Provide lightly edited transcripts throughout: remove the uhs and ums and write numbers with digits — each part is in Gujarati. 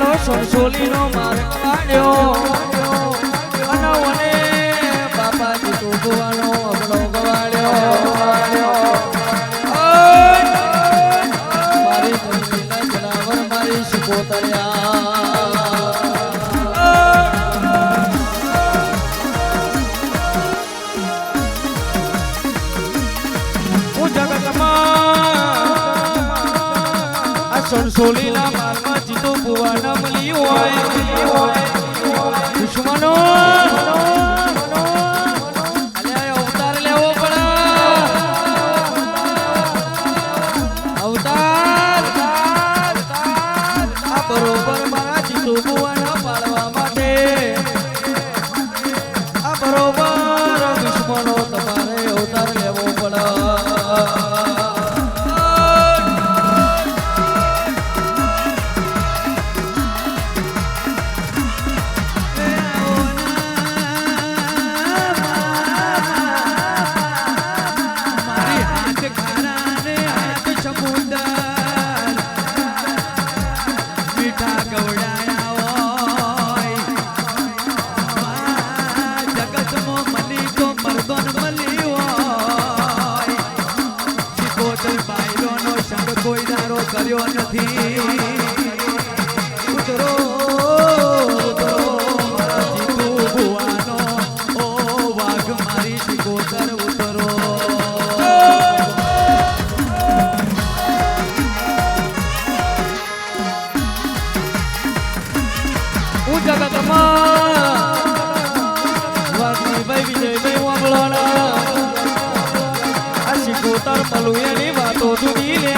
સોલીનો માર્ગ વાળ્યો અને ઓને બાપાજી તો ભુવાનો અબળો ગવાડ્યો મારી ધરતીના જનાવર મારી શિકોતર્યા હું જગતમાં આ સોલીના માર્ગમાં જીતો ભુવાના મળી હોય દુશ્મનો અવતાર લેવો પડે અવતાર આ બરોબર મારા જીતો ભુવાના પાડવા માટે આ બરોબર દુશ્મનો તમારે અવતાર લેવો પડે કર્યો નથી ઉતરો ઉતરો મારા જીતુ ભુવાનો ઓ વાઘ મારી શિકોતર ઉતરો હું જગતમાં વાઘજીભાઈ વિજયભાઈ વાંભળોના આ શિકોતર મળું એની વાતો જુદી લે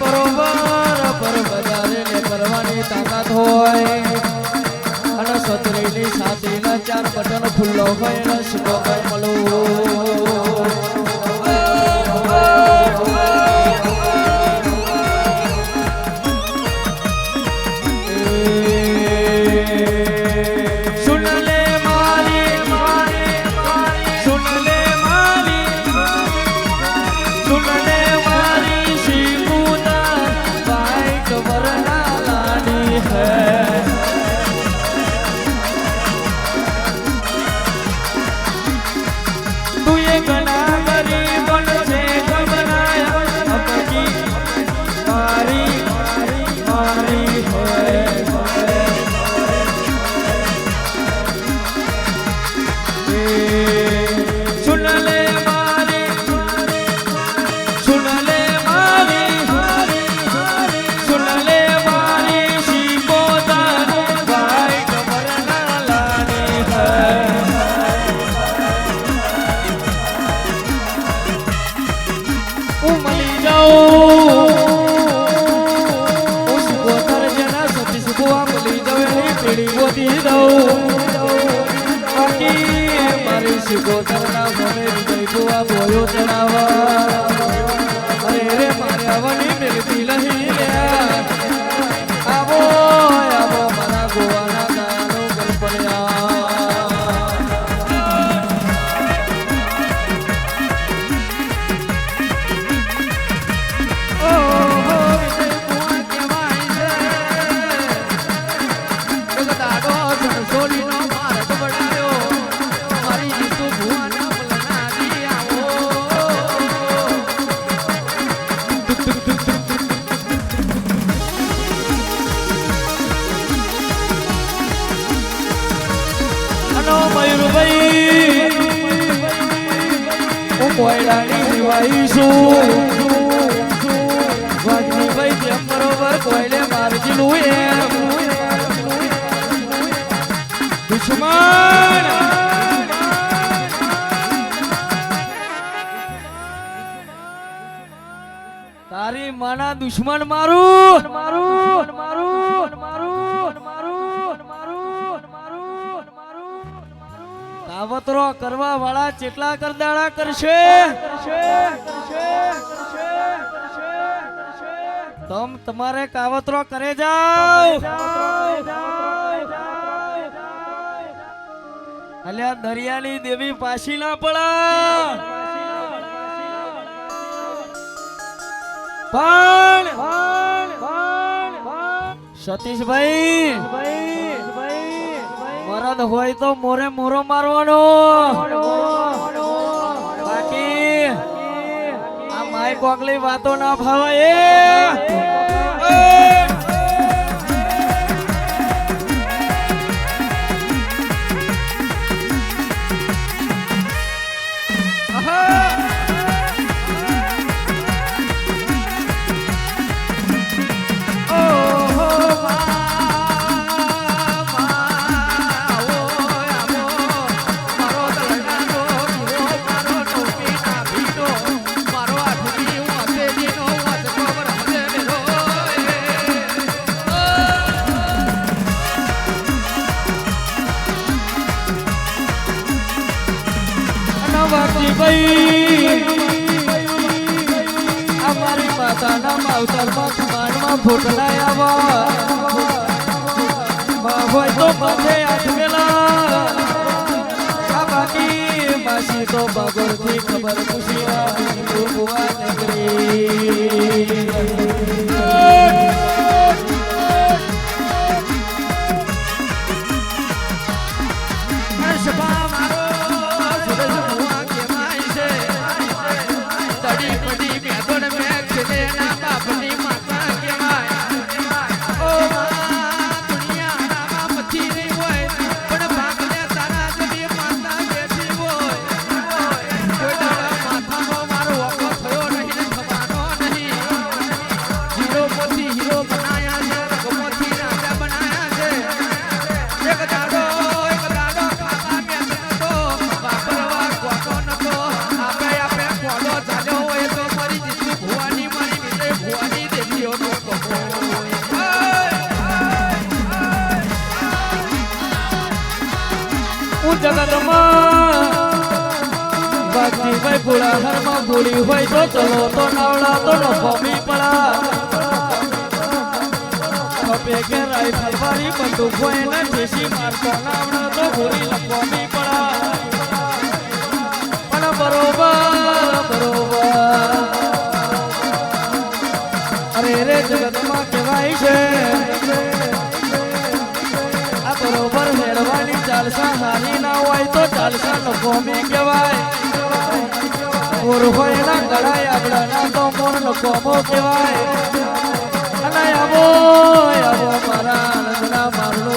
બરોબર બજારે ને કરવાની તાકાત હોય અને સતરીની છાતીના 4 બટન ખુલ્લો હોય ને શિકોતર મળું મારી શિકોતરના મને વિજય ભુવા બોયો ચડાવા અરે રે મારે આવવાની મિલતી નહીં આવો આવો મારા ગોવાના ગાનો ગલપણ્યા કોયડાની દિવાઈ છું વાઘજીભાઈ જેમ બરોબર કોયલે મારજીલું એમ દુશ્મન તારી માના દુશ્મન મારું મારું મારું મારું મારું કાવતરો કરવા વાળા ચેટલા કરદાડા કરશે તમ તમારે કાવતરો કરે જાવ અલ્યા દરિયાની દેવી પાછી ના પડા પણ સતીશભાઈ મરદ હોય તો મોરે મોરો મારવાનો બાકી આ માય કોકલી વાતો ના ફાવે અમારી માતાના માવતરમાં ખમાનમાં ફૂટના આવા હોય તો માથે હાથ મેલા આ બાકી માસી તો બગરથી ખબર પૂછી ભુવા નગરી જગતમાં બાકી ભોળા હરમાં ભૂલી હોય તો ચલો તો નાવડા તો નફમી પડા ખપે કે રાઈફલ વાળી બંદૂક હોય ને દેશી મારતો નાવડા તો ભૂલી લખવાની પડા પણ બરોબર અરે રે જગતમાં કહેવાય છે બરોબર હેડવાની ચાલસા હારી ના હોય તો ચાલસા નકોમી કહેવાય મોર હોય ના ગળાય આપણા તો મોર નકોમો કહેવાય અને આવો મારા આનંદના મારનો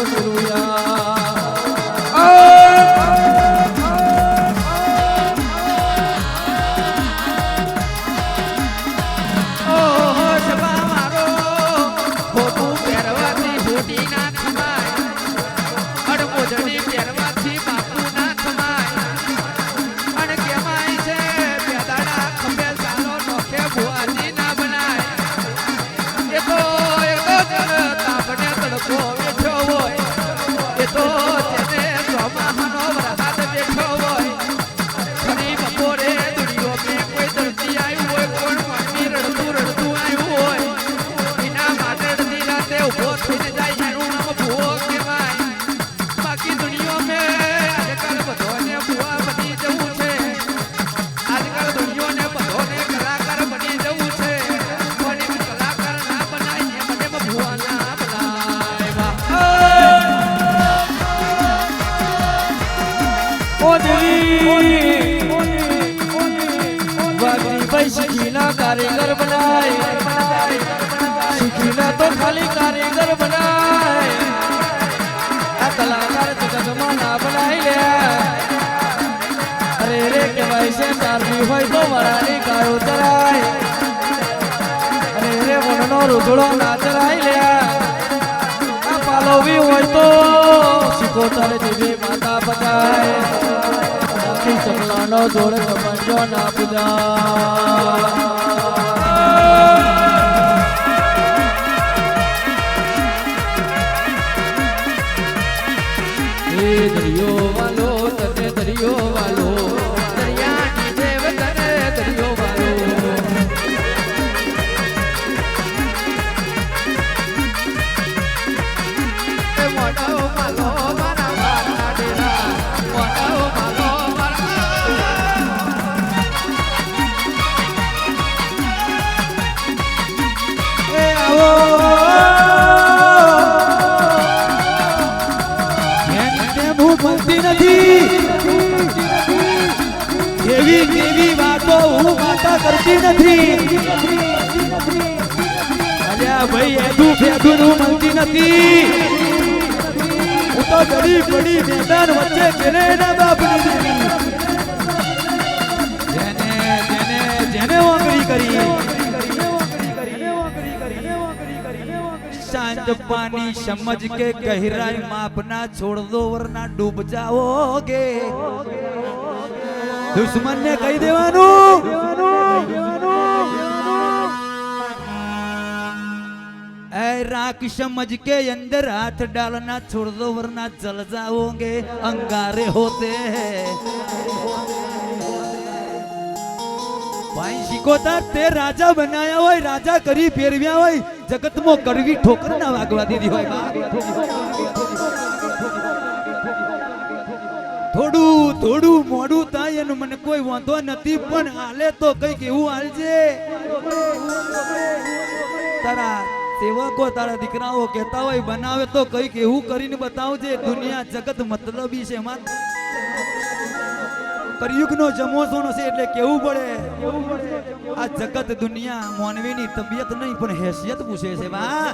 શીખીના કારીગર બનાય શીખીના તો ખાલી કારીગર બનાય આ કલાકાર જગતમાં ના બનાય લે અરે રે કહેવાય છે ચારમી હોય તો વરાની ગાયો ચરાય અરે રે વનનો રૂધડો ના ચરાય લે આ પાલવી હોય તો શીખોતર જેવી માતા બજાય ચકલાનો જોડ કમંડો ના પૂજા દરિયો વાલો તને દરિયો વાલો દરિયાની દેવ તને દરિયો વાલો મોટો માલો મારા મારા ડેરા મોટો માલો મારા કરતી નથી અલ્યા ભાઈ એદું ફેદું મળતી નથી હું તો ગરીબ પડી મેદાન વચ્ચે કેને ના બાપ જેને જેને જેને વાંગરી કરી शांत पानी समझ के गहराई मापना छोड़ दो वरना डूब जाओगे दुश्मन ने कही देवानू ऐ राख समझ के अंदर हाथ डालना छोड़ दो वरना जल जाओगे अंगारे होते हैं भाई शिकोतर ते राजा बनाया હોય રાજા કરી ફેરવ્યા હોય જગતમાં કડવી ઠોકર ના વાગવા દીધી હોય થોડું થોડું મોડું થાય એનું મને કોઈ વાંધો નથી પણ હાલે તો કઈક એવું હાલજે તારા સેવકો તારા દીકરાઓ કહેતા હોય બનાવે તો કઈક એવું કરીને બતાવજે દુનિયા જગત મતલબી છે માત કળિયુગનો જમોસોનો છે એટલે કેવું પડે આ જગત દુનિયા માનવીની તબિયત નહીં પણ હેસિયત પૂછે છે બા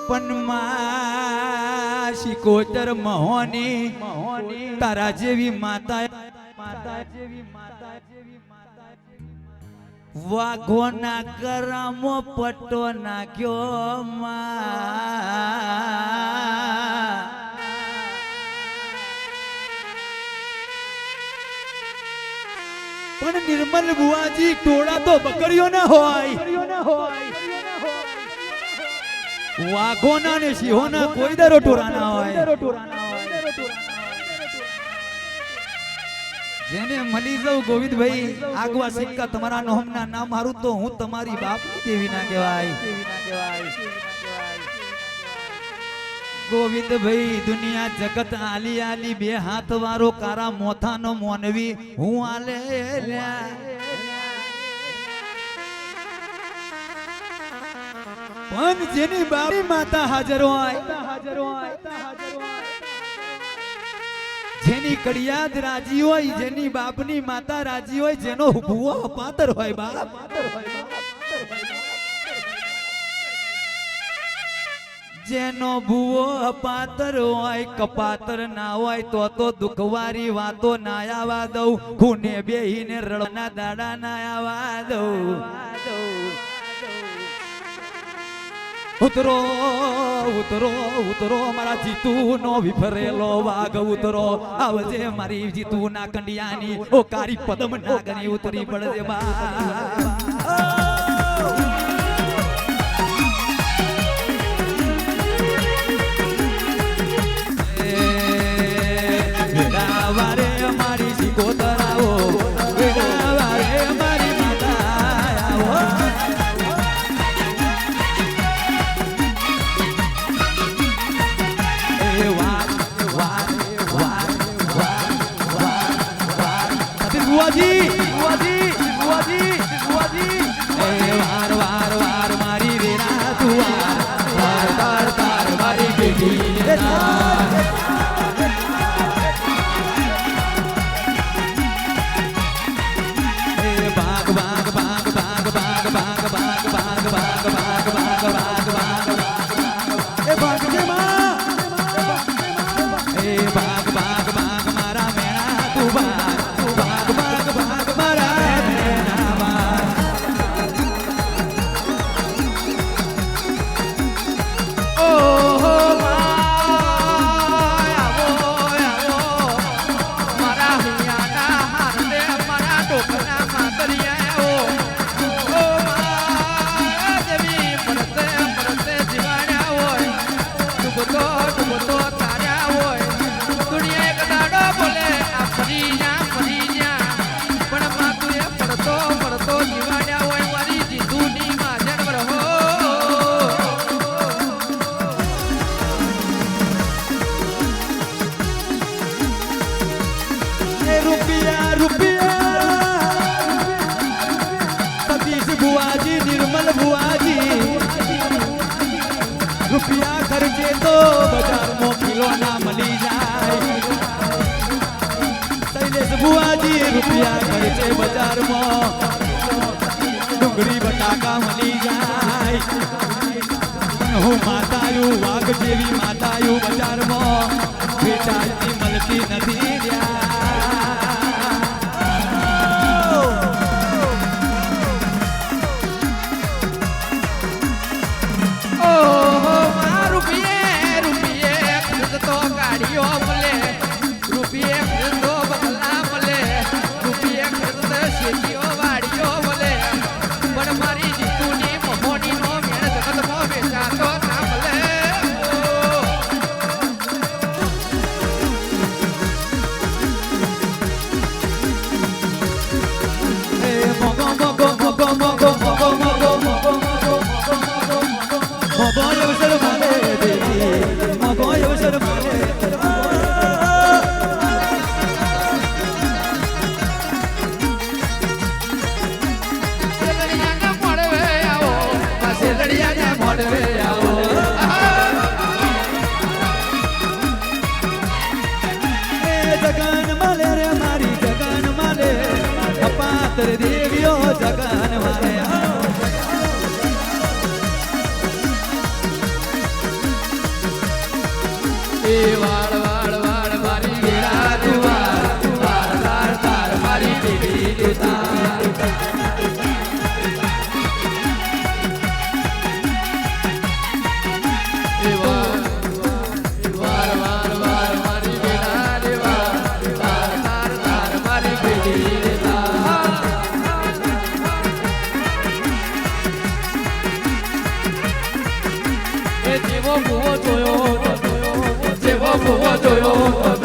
પણ માં શિકોતર મહોની તારા જેવી માતા વાઘોના કરામો પટ્ટો નાખ્યો માં પણ નિર્મલ બુઆજી ટોળા તો બકરીઓ ના હોય વાઘોના ને સિંહોના કોઈ દરો ટોળા ના હોય જેને મળી જાઉં ગોવિંદભાઈ આગવા સિક્કા તમારા નોમના નામ હારું તો હું તમારી બાપની દેવી ના કહેવાય ગોવિંદભાઈ દુનિયા જગત આલી આલી બે હાથ વાળો કારા મોથાનો મોનવી હું આલે પણ જેની બાપની માતા હાજર હોય જેની કડિયાદ રાજી હોય જેની બાપની માતા રાજી હોય જેનો ભૂવો પાતર હોય બાપ જેનો ભૂવો પાતર હોય કપાતર ના હોય તો દુખવારી વાતો ના આવવા દઉં ખૂને બેહીને રડના દાડા ના આવવા દઉં ઉતરો ઉતરો ઉતરો મારા જીતુ નો વિફરેલો વાઘ ઉતરો આવજે મારી જીતુ ના કંડિયાની ઓ કારી પદમ નાગની ઉતરી પડજે બા વારે મારી શિકોતર આવો વારે મારી માતા આવો એ વાર વાર વાર વાર વાર વાર બુઆજી બુઆજી બુઆજી બુઆજી એ વાર વાર વાર મારી વેરા તુવાર વાર વાર વાર મારી બેટી રૂપિયા ખર્ચે તો બજારમાં કિલો ના મળી જાય શૈલેષ બુઆજી રૂપિયા ખર્ચે બજારમાં ડુંગળી બટાકા મળી જાય હું માતાયું વાઘ જેવી માતાયું બજારમાં વેચાતી મળતી નથી ઓહો રૂપિયે રૂપિયે ખરીદતો ગાડીઓ મળે રૂપિયે ખરીદતો બગલા મળે રૂપિયે ખરીદતો શેતીઓ વાડીઓ મળે પણ મારી જીતુની મહોની નો મેળ જગતમાં વેચાતો ના મળે શેરડીયાને મળવે આવો શેરડીયાને મળવે આવો જગન માલે રે મારી જગન માલે અપાત્ર દેવીઓ જગન માલે એ વાળ વાળ વાળ મારી ગેડા દુવાર તાર તાર તાર મારી દેવી દુતાર એ વાળ વાળ વાળ વાળ મારી ગેડા દેવા તાર તાર તાર મારી દેવી દુતાર એ જેવો ભૂવો જોયો જેવો ભૂવો જોયો